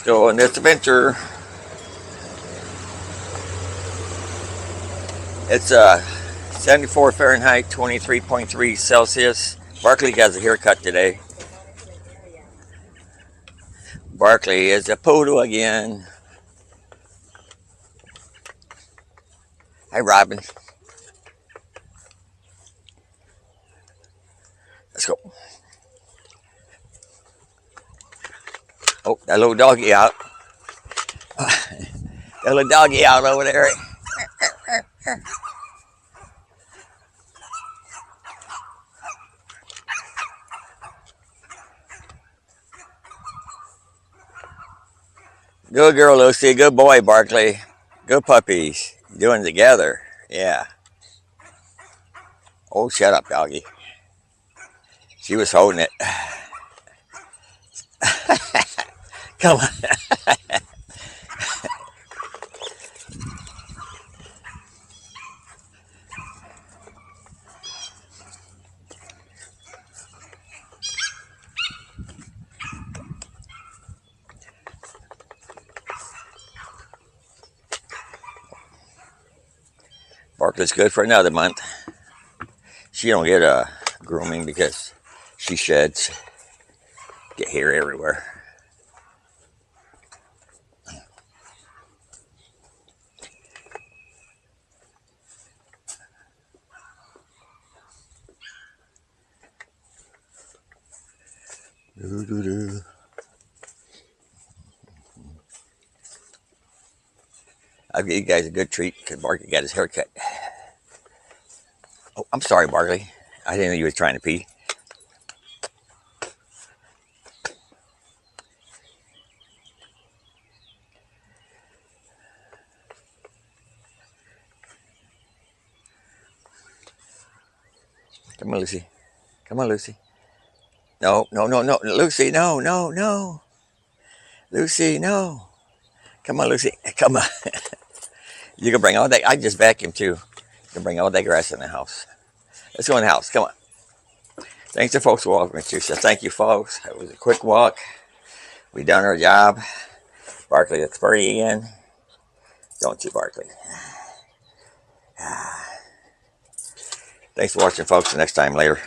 go on this adventure. It's 74 Fahrenheit, 23.3 Celsius. Barkley has a haircut today. Barkley is a poodle again. Hi, Robin. Let's go. Oh, that little doggy out. That little doggy out over there. Good girl, Lucy. Good boy, Barkley. Good puppies. Doing it together. Yeah. Oh, shut up, doggy. She was holding it. Come on. Barkley's good for another month. She don't get a grooming because she sheds. Get hair everywhere. Doo-doo-doo. I'll give you guys a good treat because Barkley got his haircut. Oh, I'm sorry, Barkley. I didn't know you were trying to pee. Come on, Lucy. Come on, Lucy. No, no, no, no. Lucy, no, no, no. Lucy, no. Come on, Lucy. Come on. You can bring all that. I just vacuumed too. You can bring all that grass in the house. Let's go in the house. Come on. Thanks to folks for walking with you. So thank you, folks. It was a quick walk. We done our job. Barkley looks pretty again. Don't you, Barkley? Thanks for watching, folks. Next time, later.